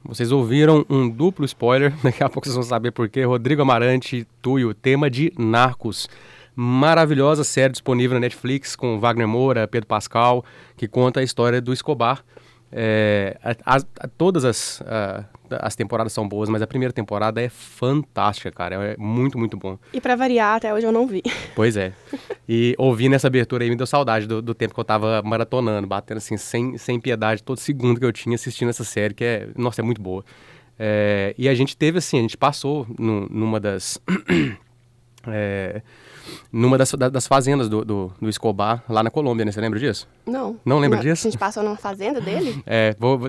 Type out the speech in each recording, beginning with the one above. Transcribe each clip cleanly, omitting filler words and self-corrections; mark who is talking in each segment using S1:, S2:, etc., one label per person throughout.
S1: Vocês ouviram um duplo spoiler, daqui a pouco vocês vão saber por quê. Rodrigo Amarante, Tuyo, tema de Narcos. Maravilhosa série disponível na Netflix com Wagner Moura, Pedro Pascal, que conta a história do Escobar. Todas as temporadas são boas, mas a primeira temporada é fantástica, cara. É muito, muito bom.
S2: E pra variar, até hoje eu não vi.
S1: Pois é. E ouvindo essa abertura aí me deu saudade do tempo que eu tava maratonando, batendo assim, sem piedade, todo segundo que eu tinha assistindo essa série, que é, nossa, é muito boa. E a gente teve assim, a gente passou numa das... numa das fazendas do Escobar, lá na Colômbia, né? Você lembra disso?
S2: Não.
S1: Não lembra disso?
S2: A gente passou numa fazenda dele?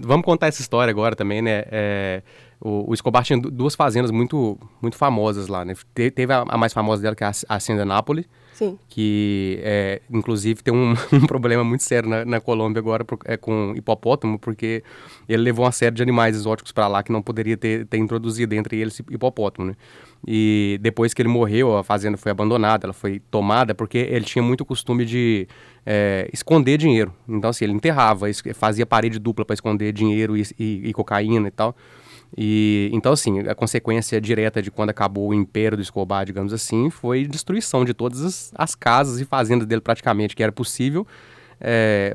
S1: Vamos contar essa história agora também, né? O Escobar tinha duas fazendas muito, muito famosas lá, né? Teve a mais famosa dela, que é a Hacienda Nápoles.
S2: Sim.
S1: Que, inclusive, tem um problema muito sério na Colômbia agora com hipopótamo, porque ele levou uma série de animais exóticos para lá que não poderia ter introduzido, entre eles hipopótamo, né? E depois que ele morreu, a fazenda foi abandonada, ela foi tomada, porque ele tinha muito costume de esconder dinheiro. Então, assim, ele enterrava, fazia parede dupla para esconder dinheiro e cocaína e tal. Então, assim, a consequência direta de quando acabou o império do Escobar, digamos assim, foi destruição de todas as casas e fazendas dele praticamente, que era possível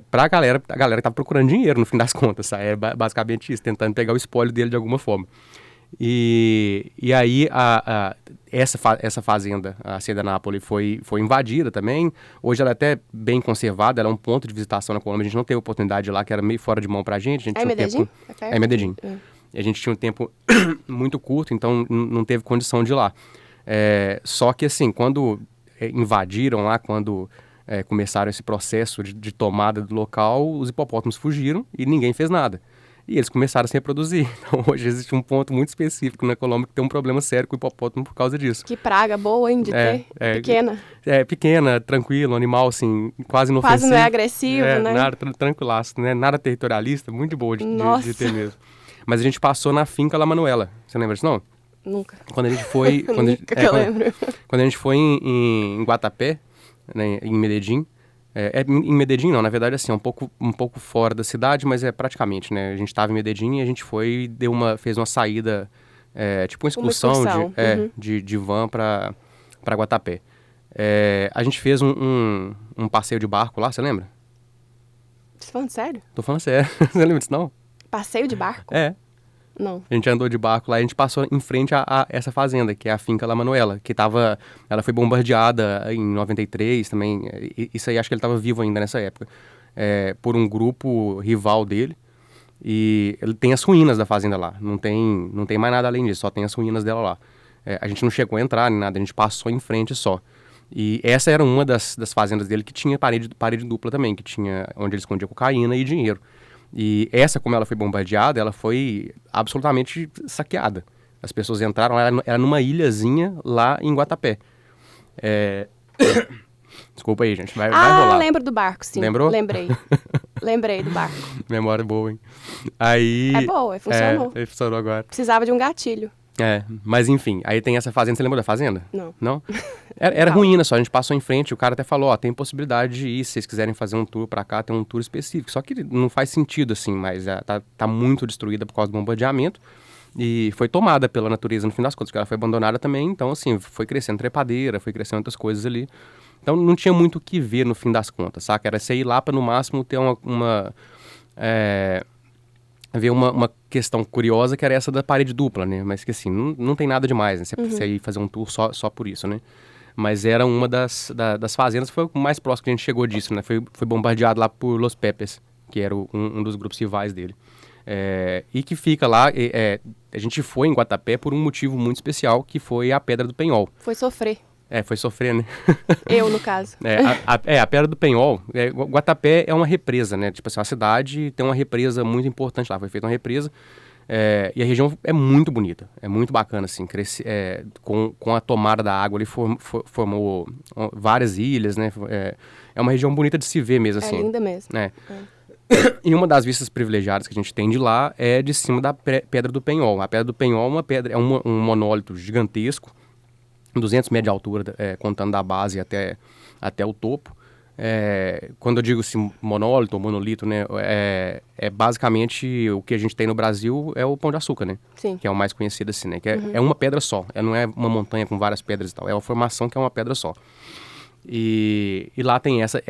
S1: pra galera. A galera tava procurando dinheiro, no fim das contas, sabe? É basicamente isso, tentando pegar o espólio dele de alguma forma. E aí essa fazenda, a Hacienda Nápoles, foi invadida também. Hoje ela é até bem conservada, ela é um ponto de visitação na Colômbia. A gente não teve oportunidade de ir lá, que era meio fora de mão pra gente.
S2: É Medellín?
S1: É Medellín. E a gente tinha um tempo muito curto, então não teve condição de ir lá. Só que assim, quando invadiram lá, quando começaram esse processo de tomada do local, os hipopótamos fugiram e ninguém fez nada. E eles começaram a se reproduzir. Então hoje existe um ponto muito específico na Colômbia que tem um problema sério com o hipopótamo por causa disso.
S2: Que praga boa, hein, de ter. Pequena.
S1: Pequena, tranquilo, animal, assim, quase inofensivo.
S2: Quase não é agressivo, né?
S1: Nada, tranquilaço, né? Nada territorialista, muito boa de ter mesmo. Mas a gente passou na finca La Manuela. Você lembra disso, não?
S2: Nunca.
S1: Quando a gente foi...
S2: eu lembro.
S1: Quando a gente foi em Guatapé, né, em Medellín... em Medellín não, na verdade, assim, um pouco fora da cidade, mas é praticamente, né? A gente estava em Medellín e a gente foi e fez uma saída, tipo uma excursão. De van para Guatapé. A gente fez um passeio de barco lá, você lembra?
S2: Você tá falando sério?
S1: Tô falando sério. Você lembra disso, não?
S2: Passeio de barco? Não.
S1: A gente andou de barco lá e a gente passou em frente a essa fazenda, que é a finca La Manuela, que ela foi bombardeada em 93 também. Isso aí, acho que ele estava vivo ainda nessa época, por um grupo rival dele. E ele tem as ruínas da fazenda lá, não tem mais nada além disso, só tem as ruínas dela lá. A gente não chegou a entrar nem nada, a gente passou em frente só. E essa era uma das fazendas dele que tinha parede dupla também, que tinha onde ele escondia cocaína e dinheiro. E essa, como ela foi bombardeada, ela foi absolutamente saqueada. As pessoas entraram, era numa ilhazinha lá em Guatapé. Desculpa aí, gente, vai rolar.
S2: Lembro do barco, sim.
S1: Lembrou?
S2: Lembrei do barco.
S1: Memória boa, hein? Aí...
S2: É boa, funcionou.
S1: Funcionou agora.
S2: Precisava de um gatilho.
S1: Mas enfim, aí tem essa fazenda, você lembra da fazenda?
S2: Não.
S1: Não? Era ruína só, a gente passou em frente, o cara até falou, tem possibilidade de ir, se vocês quiserem fazer um tour pra cá, tem um tour específico. Só que não faz sentido assim, mas tá muito destruída por causa do bombardeamento e foi tomada pela natureza no fim das contas, porque ela foi abandonada também, então assim, foi crescendo trepadeira, foi crescendo outras coisas ali. Então não tinha muito o que ver no fim das contas, saca? Era você ir lá pra no máximo ter ver uma questão curiosa, que era essa da parede dupla, né? Mas que assim, não tem nada demais, né? Você ir fazer um tour só por isso, né? Mas era uma das fazendas, foi o mais próximo que a gente chegou disso, né? Foi bombardeado lá por Los Pepes, que era um dos grupos rivais dele. E que fica lá, a gente foi em Guatapé por um motivo muito especial, que foi a Pedra do Penhol.
S2: Foi sofrer.
S1: Foi sofrer, né?
S2: Eu, no caso.
S1: A Pedra do Penhol, Guatapé é uma represa, né? Tipo assim, a cidade tem uma represa muito importante lá, foi feita uma represa, e a região é muito bonita, é muito bacana, assim, com a tomada da água ali formou várias ilhas, né? É uma região bonita de se ver mesmo, assim.
S2: É linda mesmo.
S1: E uma das vistas privilegiadas que a gente tem de lá é de cima da Pedra do Penhol. A Pedra do Penhol é um monólito gigantesco, 200 metros de altura, contando da base até o topo. Quando eu digo assim, monólito ou monolito, né? É basicamente o que a gente tem no Brasil é o Pão de Açúcar, né?
S2: Sim.
S1: Que é o mais conhecido assim, né? Que é uma pedra só. Não é uma montanha com várias pedras e tal. É uma formação que é uma pedra só. E lá tem essa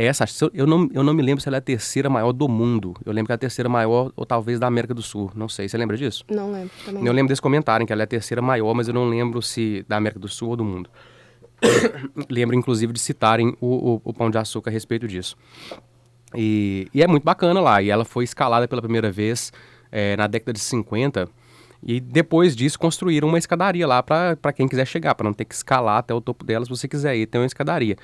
S1: eu não me lembro se ela é a terceira maior do mundo. Eu lembro que é a terceira maior, ou talvez da América do Sul. Não sei, você lembra disso?
S2: Não lembro também.
S1: Eu lembro desse comentário, que ela é a terceira maior, mas eu não lembro se da América do Sul ou do mundo. Lembro, inclusive, de citarem o Pão de Açúcar a respeito disso. E é muito bacana lá. E ela foi escalada pela primeira vez na década de 50. E depois disso construíram uma escadaria lá para quem quiser chegar, para não ter que escalar até o topo dela se você quiser ir. Tem uma escadaria.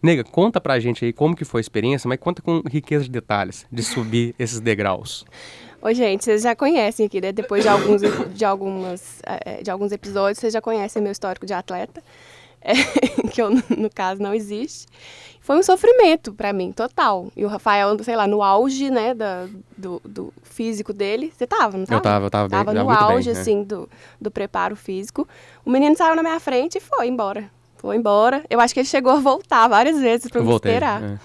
S1: Nega, conta pra gente aí como que foi a experiência, mas conta com riqueza de detalhes de subir esses degraus.
S2: Ô, gente, vocês já conhecem aqui, né? Depois de alguns episódios, vocês já conhecem meu histórico de atleta. Que eu, no caso, não existe. Foi um sofrimento pra mim, total. E o Rafael, sei lá, no auge, né, do físico dele. Você tava, não tava?
S1: Eu tava bem,
S2: Tava no
S1: muito
S2: auge,
S1: bem, né?
S2: assim, do preparo físico. O menino saiu na minha frente e foi embora. Foi embora. Eu acho que ele chegou a voltar várias vezes pra me esperar.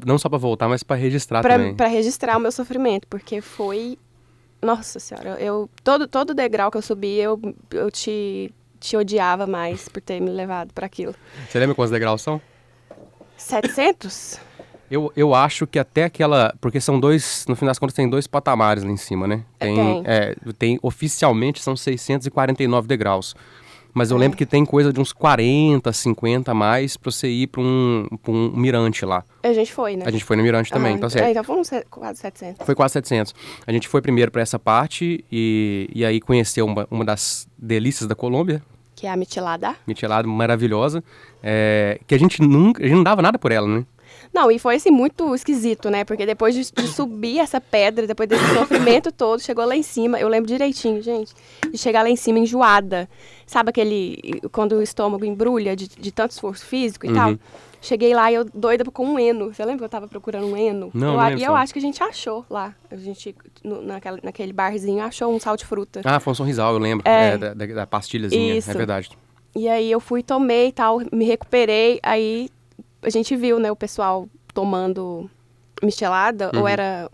S1: Não só pra voltar, mas pra registrar também.
S2: Pra registrar o meu sofrimento, porque foi... Nossa Senhora, todo degrau que eu subi, eu te odiava mais por ter me levado para aquilo.
S1: Você lembra quantos degraus são?
S2: 700?
S1: Eu acho que até aquela... Porque são dois... No fim das contas, tem dois patamares lá em cima, né? Tem oficialmente, são 649 degraus. Mas eu lembro que tem coisa de uns 40, 50 a mais pra você ir pra um mirante lá.
S2: A gente foi, né?
S1: A gente foi no mirante também. Então,
S2: então foram quase 700.
S1: Foi quase 700. A gente foi primeiro pra essa parte e aí conheceu uma das delícias da Colômbia.
S2: Que é a Michelada.
S1: Michelada maravilhosa. Que a gente não dava nada por ela, né?
S2: Não, e foi assim muito esquisito, né? Porque depois de subir essa pedra, depois desse sofrimento todo, chegou lá em cima. Eu lembro direitinho, gente, de chegar lá em cima enjoada. Sabe quando o estômago embrulha de tanto esforço físico e tal? Cheguei lá e eu doida com um Eno. Você lembra que eu tava procurando um Eno?
S1: Não,
S2: E eu acho que a gente achou lá. A gente, naquele barzinho, achou um sal de fruta.
S1: Ah, foi um sorrisal, eu lembro. Da pastilhazinha,
S2: Isso.
S1: É verdade.
S2: E aí eu fui, tomei e tal, me recuperei. Aí a gente viu, né, o pessoal tomando Michelada, ou era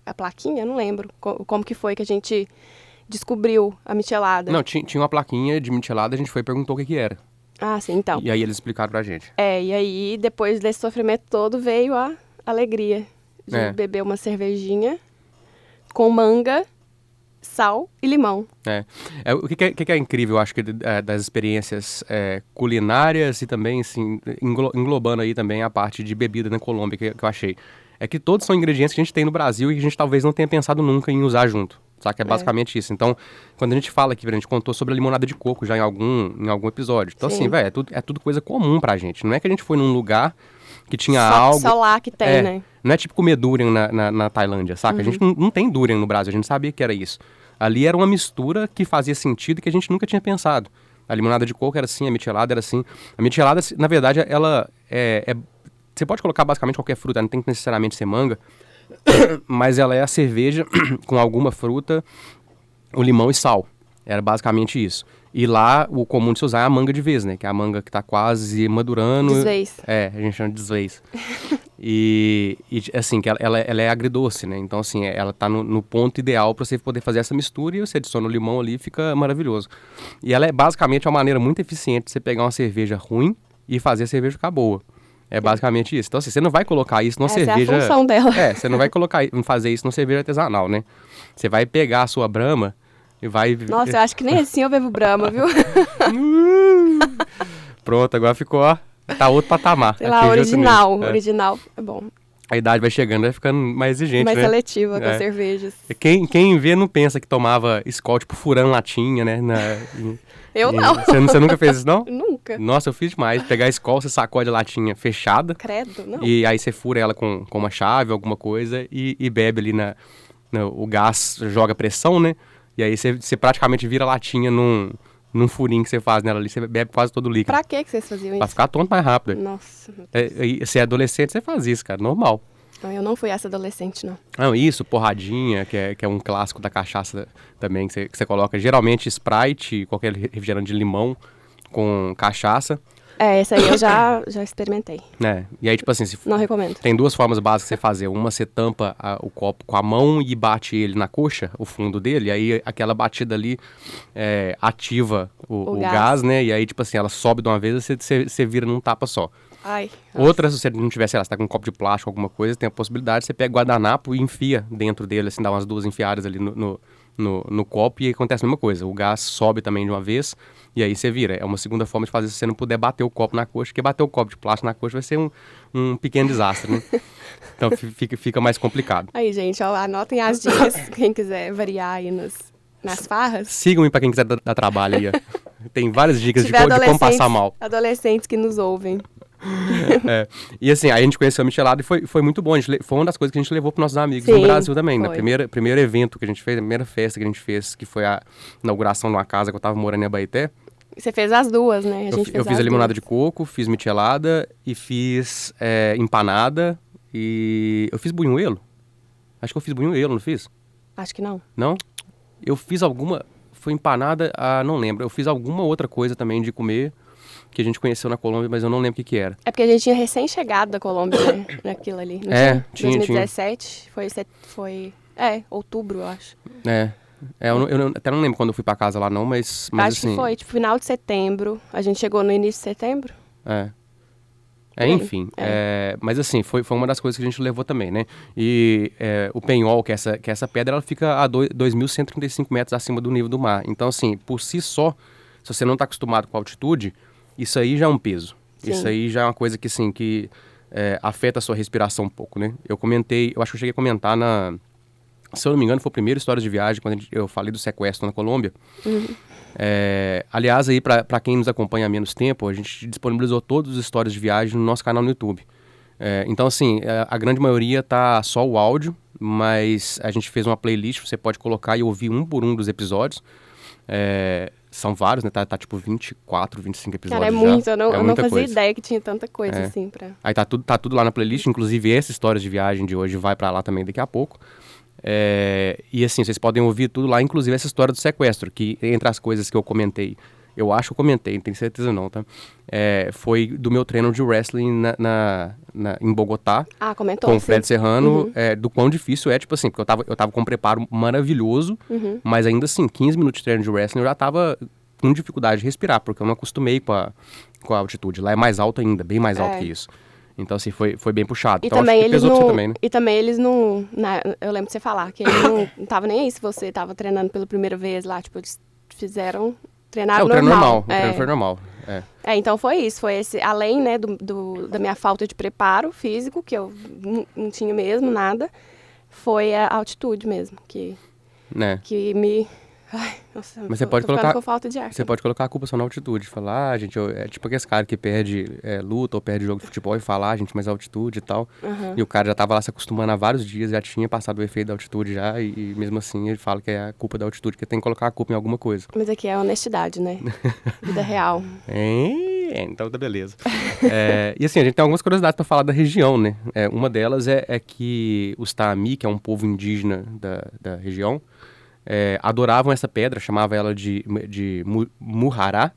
S2: a plaquinha, não lembro como que foi que a gente descobriu a Michelada.
S1: Não, tinha uma plaquinha de Michelada, a gente foi e perguntou o que era.
S2: Ah, sim, então.
S1: E aí eles explicaram pra gente.
S2: E aí depois desse sofrimento todo veio a alegria de beber uma cervejinha com manga, sal e limão.
S1: O que é incrível, eu acho, que das experiências culinárias e também, assim, englobando aí também a parte de bebida na Colômbia, que eu achei. É que todos são ingredientes que a gente tem no Brasil e que a gente talvez não tenha pensado nunca em usar junto. Sabe? É basicamente isso. Então, quando a gente fala aqui, a gente contou sobre a limonada de coco já em algum episódio. Então, assim, velho, é tudo coisa comum pra gente. Não é que a gente foi num lugar que tinha algo...
S2: Só lá que tem, né?
S1: Não é tipo comer durian na Tailândia, saca? A gente não tem durian no Brasil, a gente sabia que era isso. Ali era uma mistura que fazia sentido e que a gente nunca tinha pensado. A limonada de coco era assim, a michelada era assim. A michelada, na verdade, ela você pode colocar basicamente qualquer fruta, não tem que necessariamente ser manga, mas ela é a cerveja com alguma fruta, o limão e sal. Era basicamente isso. E lá, o comum de se usar é a manga de vez, né? Que é a manga que tá quase madurando.
S2: Desvez.
S1: A gente chama de desvez. E assim, que ela é agridoce, né? Então, assim, ela tá no ponto ideal para você poder fazer essa mistura e você adiciona o limão ali e fica maravilhoso. E ela é basicamente uma maneira muito eficiente de você pegar uma cerveja ruim e fazer a cerveja ficar boa. É basicamente isso. Então, assim, você não vai colocar isso numa cerveja...
S2: Essa é a função dela.
S1: Você não vai fazer isso numa cerveja artesanal, né? Você vai pegar a sua Brahma e vai...
S2: Nossa, eu acho que nem assim eu bebo Brahma, viu?
S1: Pronto, agora ficou, ó. Tá outro patamar.
S2: Sei lá, original é bom.
S1: A idade vai chegando, vai ficando mais exigente,
S2: mais
S1: né?
S2: seletiva com as cervejas.
S1: Quem vê não pensa que tomava Skol, tipo, furando latinha, né?
S2: Eu não.
S1: Você nunca fez isso, não?
S2: Nunca.
S1: Nossa, eu fiz demais. Pegar Skol, você sacode a latinha fechada.
S2: Credo, não.
S1: E aí você fura ela com uma chave, alguma coisa, e bebe ali o gás, joga pressão, né? E aí você praticamente vira a latinha num furinho que você faz nela ali, você bebe quase todo o líquido.
S2: Pra que vocês faziam isso?
S1: Pra ficar tonto mais rápido.
S2: Nossa.
S1: Se é adolescente, você faz isso, cara, normal.
S2: Não, eu não fui essa adolescente, não.
S1: Não, isso, porradinha, que é um clássico da cachaça também, que você coloca geralmente Sprite, qualquer refrigerante de limão com cachaça.
S2: Essa aí eu já experimentei.
S1: E aí, tipo assim,
S2: Não recomendo.
S1: tem duas formas básicas de você fazer. Uma, você tampa o copo com a mão e bate ele na coxa, o fundo dele, e aí aquela batida ali ativa o gás, né? E aí, tipo assim, ela sobe de uma vez e você vira num tapa só.
S2: Ai.
S1: Outra, se você não tiver, sei lá, você tá com um copo de plástico, alguma coisa, tem a possibilidade, você pega o guardanapo e enfia dentro dele, assim, dá umas duas enfiadas ali no copo e aí acontece a mesma coisa. O gás sobe também de uma vez e aí você vira. É uma segunda forma de fazer se você não puder bater o copo na coxa, porque bater o copo de plástico na coxa vai ser um pequeno desastre, né? Então fica mais complicado.
S2: Aí, gente, ó, anotem as dicas, quem quiser variar aí nas farras.
S1: Sigam-me pra quem quiser dar trabalho aí, ó. Tem várias dicas de como passar mal.
S2: Adolescentes que nos ouvem.
S1: E assim, aí a gente conheceu a Michelada e foi muito bom. Foi uma das coisas que a gente levou para nossos amigos no Brasil também. No primeiro evento que a gente fez, a primeira festa que a gente fez, que foi a inauguração de uma casa que eu tava morando em Abaeté.
S2: Você fez as duas, né?
S1: Eu fiz a limonada de coco, fiz Michelada e fiz empanada e... Eu fiz bunhuelo? Acho que eu fiz bunhuelo, não fiz?
S2: Acho que não.
S1: Não? Eu fiz alguma... Foi empanada, não lembro. Eu fiz alguma outra coisa também de comer que a gente conheceu na Colômbia, mas eu não lembro o que era. É
S2: porque a gente tinha recém-chegado da Colômbia, né? Naquilo ali. Não tinha? 2017, foi outubro, eu acho.
S1: Eu até não lembro quando eu fui pra casa lá não, mas
S2: acho
S1: assim...
S2: que foi, tipo, final de setembro. A gente chegou no início de setembro.
S1: Enfim. Mas assim, foi uma das coisas que a gente levou também, né? E o Penhol, que é essa pedra, ela fica a 2.135 metros acima do nível do mar. Então, assim, por si só, se você não tá acostumado com a altitude, isso aí já é um peso. Sim. Isso aí já é uma coisa que, assim, afeta a sua respiração um pouco, né? Eu acho que eu cheguei a comentar se eu não me engano, foi a primeira história de viagem, quando eu falei do sequestro na Colômbia. Uhum. Aliás, aí, para quem nos acompanha há menos tempo, a gente disponibilizou todas as histórias de viagem no nosso canal no YouTube. Então, assim, a grande maioria tá só o áudio, mas a gente fez uma playlist, você pode colocar e ouvir um por um dos episódios. São vários, né? Tá tipo 24, 25 episódios.
S2: Cara, muito. Eu não fazia ideia que tinha tanta coisa assim pra...
S1: Aí tá tudo lá na playlist, inclusive essa história de viagem de hoje vai pra lá também daqui a pouco. E assim, vocês podem ouvir tudo lá, inclusive essa história do sequestro, que entre as coisas que eu comentei, eu acho que eu comentei, não tenho certeza não, tá? Foi do meu treino de wrestling em Bogotá.
S2: Comentou,
S1: com o Fred Serrano, do quão difícil tipo assim, porque eu tava com um preparo maravilhoso, mas ainda assim, 15 minutos de treino de wrestling eu já tava com dificuldade de respirar, porque eu não acostumei com a altitude. Lá é mais alto ainda, bem mais alto que isso. Então, assim, foi bem puxado.
S2: E
S1: então,
S2: também
S1: acho que pesou pra você também, né?
S2: E também eles não... eu lembro de você falar que eles não tava nem aí se você tava treinando pela primeira vez lá. Tipo, eles treinaram normal.
S1: O treino foi normal.
S2: Então foi isso. Foi esse... Além, né, da minha falta de preparo físico, que eu não tinha mesmo nada, foi a altitude mesmo, que me... Ai, nossa,
S1: mas você pode colocar
S2: com falta de ar.
S1: Você pode colocar a culpa só na altitude, falar, gente, é tipo aquele cara que perde luta ou perde jogo de futebol e falar, gente, mas a altitude e tal. E o cara já tava lá se acostumando há vários dias, já tinha passado o efeito da altitude já, e mesmo assim ele fala que é a culpa da altitude, que tem que colocar a culpa em alguma coisa.
S2: Mas aqui é honestidade, né? Vida real.
S1: Então tá beleza. E assim, a gente tem algumas curiosidades para falar da região, né? Uma delas é que os Taami, que é um povo indígena da região, adoravam essa pedra, chamavam ela de Muhará,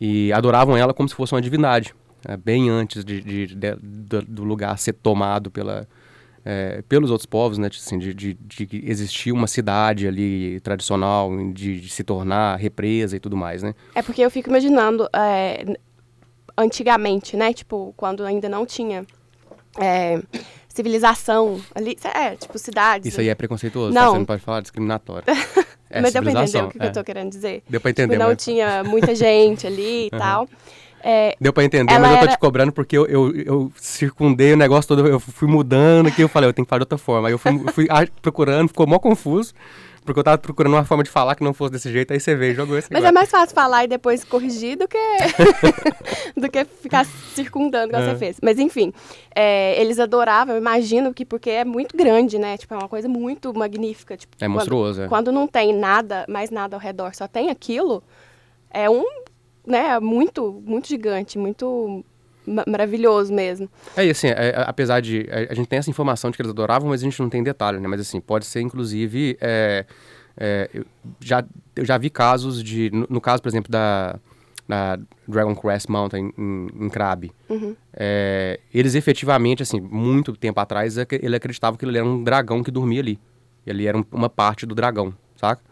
S1: e adoravam ela como se fosse uma divindade, bem antes do lugar ser tomado pelos outros povos, né, assim, de existir uma cidade ali tradicional, de se tornar represa e tudo mais, né?
S2: Porque eu fico imaginando, antigamente, né, tipo, quando ainda não tinha... civilização ali, tipo cidades.
S1: Isso aí é preconceituoso,
S2: não.
S1: Você não pode falar discriminatório.
S2: Mas deu pra entender o que eu tô querendo dizer.
S1: Deu pra entender.
S2: Tipo, não tinha muita gente ali e tal.
S1: Deu pra entender, mas eu tô te cobrando porque eu circundei o negócio todo, eu fui mudando aqui, eu falei, eu tenho que falar de outra forma. Aí eu fui procurando, ficou mó confuso. Porque eu tava procurando uma forma de falar que não fosse desse jeito, aí você veio e jogou esse.
S2: Mas é mais fácil falar e depois corrigir do que ficar circundando igual você fez. Mas enfim, eles adoravam, eu imagino que porque é muito grande, né? Tipo, é uma coisa muito magnífica. Tipo,
S1: monstruoso,
S2: Quando não tem mais nada ao redor, só tem aquilo, muito, muito gigante, muito... maravilhoso mesmo.
S1: E assim, apesar de... A gente tem essa informação de que eles adoravam, mas a gente não tem detalhe, né? Mas assim, pode ser, eu já vi casos no caso, por exemplo, na Dragon Crest Mountain, em Crabe. Eles efetivamente, assim, muito tempo atrás, ele acreditava que ele era um dragão que dormia ali. Ele era uma parte do dragão, saca?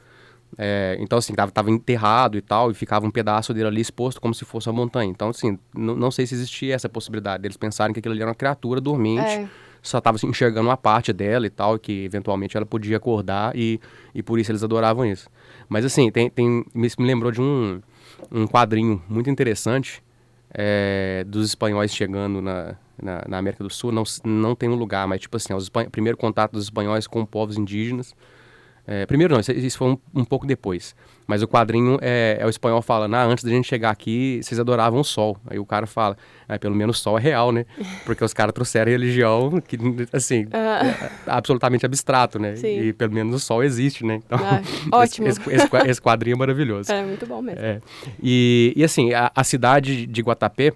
S1: Então, assim, tava enterrado e tal, e ficava um pedaço dele ali exposto como se fosse uma montanha. Então, assim, não sei se existia essa possibilidade deles pensarem que aquilo ali era uma criatura dormente, só tava assim, enxergando uma parte dela e tal, que eventualmente ela podia acordar, e por isso eles adoravam isso. Mas, assim, me lembrou de um quadrinho muito interessante dos espanhóis chegando na América do Sul. Não tem um lugar, mas, tipo assim, primeiro contato dos espanhóis com povos indígenas. Primeiro não, isso foi um pouco depois. Mas o quadrinho é o espanhol falando, antes da gente chegar aqui, vocês adoravam o sol. Aí o cara fala, pelo menos o sol é real, né? Porque os caras trouxeram religião que, assim, é absolutamente abstrato, né?
S2: Sim.
S1: E pelo menos o sol existe, né? Então,
S2: ótimo.
S1: Esse quadrinho é maravilhoso.
S2: É muito bom mesmo.
S1: E assim, a cidade de Guatapé,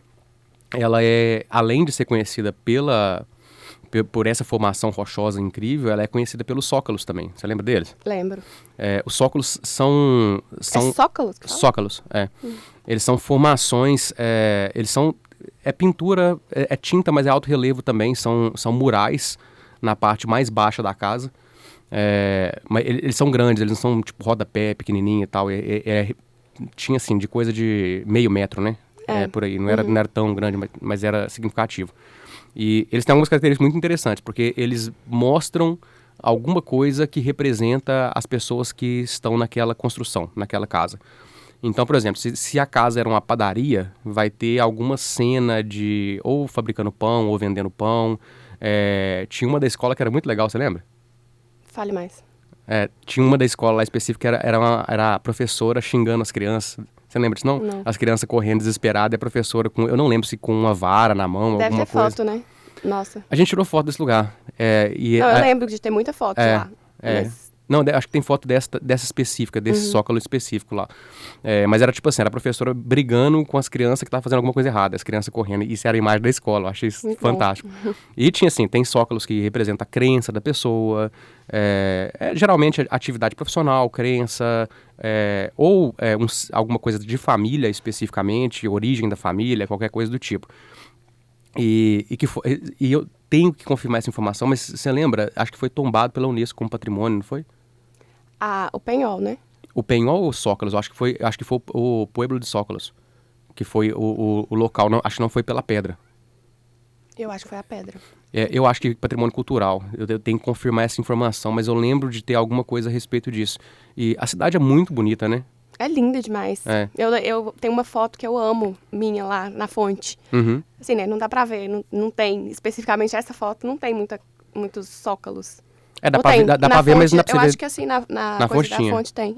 S1: ela além de ser conhecida por essa formação rochosa incrível, ela é conhecida pelos zócalos também. Você lembra deles?
S2: Lembro.
S1: Os zócalos são...
S2: zócalos?
S1: Zócalos, Eles são formações... eles são... É pintura, é tinta, mas é alto relevo também. São murais na parte mais baixa da casa. Mas eles são grandes, eles não são tipo rodapé, pequenininho e tal. Tinha, assim, de coisa de meio metro, né? Por aí. Não era tão grande, mas era significativo. E eles têm algumas características muito interessantes, porque eles mostram alguma coisa que representa as pessoas que estão naquela construção, naquela casa. Então, por exemplo, se a casa era uma padaria, vai ter alguma cena de ou fabricando pão ou vendendo pão. Tinha uma da escola que era muito legal, você lembra?
S2: Fale mais.
S1: Tinha uma da escola lá específica que era a professora xingando as crianças. Você lembra disso, não?
S2: Não.
S1: As crianças correndo desesperadas e a professora eu não lembro se com uma vara na mão,
S2: Deve
S1: alguma
S2: ter
S1: coisa.
S2: foto, né? Nossa.
S1: A gente tirou foto desse lugar.
S2: Eu lembro de ter muita foto lá. Mas...
S1: Não, acho que tem foto dessa específica, desse zócalo específico lá. Mas era tipo assim, era a professora brigando com as crianças que estavam fazendo alguma coisa errada, as crianças correndo. Isso era a imagem da escola, eu achei isso
S2: muito
S1: fantástico.
S2: Bom.
S1: E tinha assim, tem zócalos que representam a crença da pessoa, geralmente atividade profissional, crença, ou alguma coisa de família especificamente, origem da família, qualquer coisa do tipo. E eu tenho que confirmar essa informação, mas você lembra? Acho que foi tombado pela Unesco como patrimônio, não foi?
S2: O Penhol, né?
S1: O Penhol ou o Zócalos? Acho que foi o Pueblo de Zócalos, que foi o local. Não, acho que não foi pela pedra.
S2: Eu acho que foi a pedra.
S1: Eu acho que patrimônio cultural. Eu tenho que confirmar essa informação, mas eu lembro de ter alguma coisa a respeito disso. E a cidade é muito bonita, né?
S2: É linda demais. Eu tenho uma foto que eu amo, minha, lá na fonte. Assim, né, não dá pra ver, não tem, especificamente essa foto, não tem muitos zócalos.
S1: Dá pra ver, mas não dá pra você ver.
S2: Eu acho que assim, na coisa da fonte tem.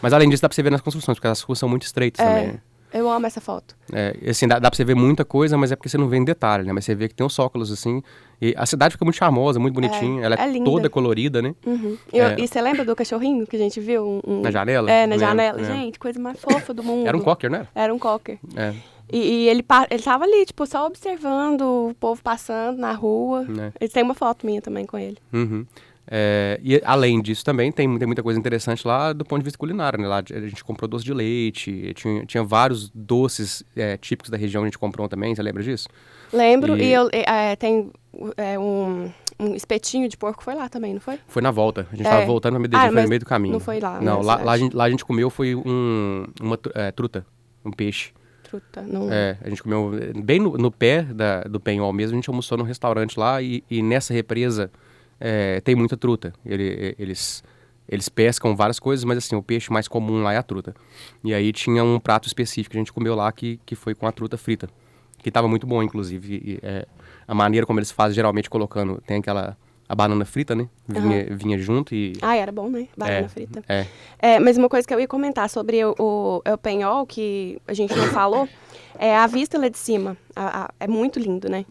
S1: Mas além disso, dá pra você ver nas construções, porque as ruas são muito estreitas também, né?
S2: Eu amo essa foto.
S1: Assim, dá pra você ver muita coisa, mas é porque você não vê em detalhe, né? Mas você vê que tem os zócalos, assim, e a cidade fica muito charmosa, muito bonitinha, ela é
S2: linda.
S1: toda colorida, né?
S2: E você lembra do cachorrinho que a gente viu?
S1: Na janela?
S2: Na janela. Gente, coisa mais fofa do mundo.
S1: Era um cocker, né?
S2: Era um cocker. E ele tava ali, tipo, só observando o povo passando na rua. Eles têm uma foto minha também com ele.
S1: E além disso também tem muita coisa interessante lá do ponto de vista culinário, né? Lá a gente comprou doce de leite, tinha vários doces típicos da região que a gente comprou também, você lembra disso?
S2: Lembro, tem um espetinho de porco, foi lá também, não foi?
S1: Foi na volta, a gente tava voltando pra Medellín, foi no meio do caminho.
S2: Não foi lá?
S1: Não, lá a gente comeu foi uma truta, um peixe.
S2: Truta, não...
S1: A gente comeu bem no pé do Penhol mesmo, a gente almoçou num restaurante lá e nessa represa tem muita truta. Eles pescam várias coisas, mas assim, o peixe mais comum lá é a truta. E aí tinha um prato específico que a gente comeu lá que foi com a truta frita, que estava muito bom, inclusive. A maneira como eles fazem, geralmente colocando, tem a banana frita, né? Vinha junto e...
S2: era bom, né? Banana frita. Mas uma coisa que eu ia comentar sobre o Penhol, que a gente não falou, é a vista lá de cima. É muito lindo, né?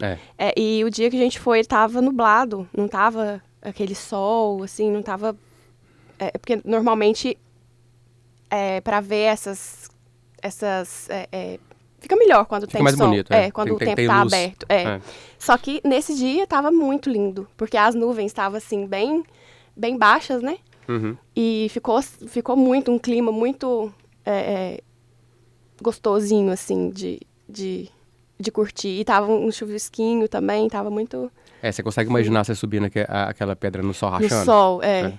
S2: E o dia que a gente foi, tava nublado, não tava aquele sol, assim, não tava... porque normalmente, para ver essas fica melhor quando
S1: fica
S2: tem
S1: mais
S2: sol.
S1: Bonito,
S2: quando o tempo tá
S1: luz.
S2: aberto. Só que nesse dia tava muito lindo, porque as nuvens estavam assim, bem, bem baixas, né? E ficou muito, um clima muito gostosinho, assim, de curtir. E tava um chuvisquinho também, tava muito...
S1: Você consegue imaginar você subindo aquela pedra no sol rachando?
S2: No sol, é.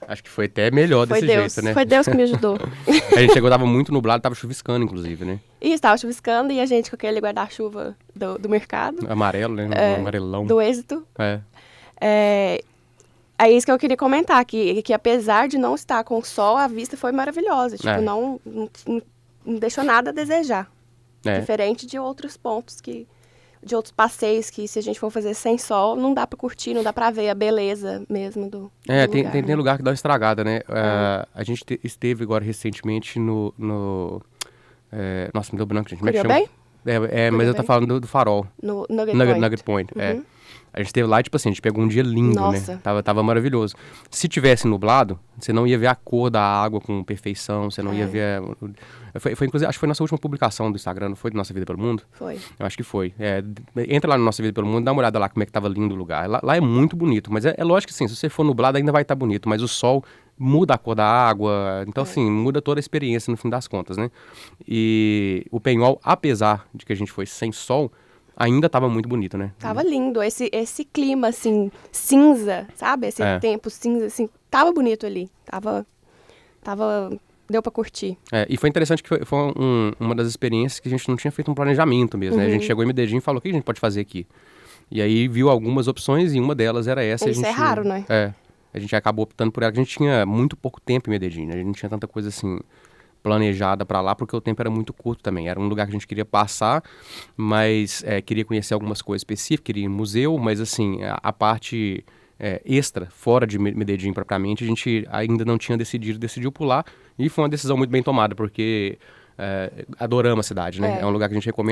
S1: Acho que foi até melhor desse jeito, né?
S2: Foi Deus que me ajudou.
S1: A gente chegou, tava muito nublado, tava chuviscando, inclusive, né?
S2: Isso, tava chuviscando e a gente com aquele guarda-chuva do mercado.
S1: Amarelo, né? Amarelão.
S2: Do Êxito. É isso que eu queria comentar, que apesar de não estar com sol, a vista foi maravilhosa. Tipo, não deixou nada a desejar. Diferente de outros pontos de outros passeios que se a gente for fazer sem sol, não dá pra curtir, não dá pra ver a beleza mesmo do lugar.
S1: Tem lugar que dá uma estragada, né? A gente esteve agora recentemente no nossa, me deu branco, gente. Como é que chama? Mas eu tô falando do Farol.
S2: No Nugget
S1: Point. A gente esteve lá e, tipo assim, a gente pegou um dia lindo, né? Tava maravilhoso. Se tivesse nublado, você não ia ver a cor da água com perfeição, você não ia ver... Foi, inclusive, acho que foi nossa última publicação do Instagram, não foi? Do Nossa Vida Pelo Mundo?
S2: Foi.
S1: Eu acho que foi. Entra lá no Nossa Vida Pelo Mundo, dá uma olhada lá como é que tava lindo o lugar. Lá é muito bonito, mas é lógico que, sim, se você for nublado ainda vai estar bonito, mas o sol muda a cor da água, então, assim, muda toda a experiência no fim das contas, né? E o Penhol, apesar de que a gente foi sem sol, ainda estava muito bonito, né?
S2: Tava lindo. Esse clima, assim, cinza, sabe? Esse tempo cinza, assim, tava bonito ali. Deu pra curtir.
S1: E foi interessante que foi uma das experiências que a gente não tinha feito um planejamento mesmo, né? A gente chegou em Medellín e falou, o que a gente pode fazer aqui? E aí viu algumas opções e uma delas era essa.
S2: Isso é raro, né?
S1: A gente acabou optando por ela, porque a gente tinha muito pouco tempo em Medellín, né? A gente não tinha tanta coisa assim... planejada para lá, porque o tempo era muito curto também. Era um lugar que a gente queria passar, mas queria conhecer algumas coisas específicas, queria ir em museu, mas assim, a parte extra, fora de Medellín propriamente, a gente ainda não tinha decidiu pular, e foi uma decisão muito bem tomada, porque adoramos a cidade, né? É um lugar que a gente recomenda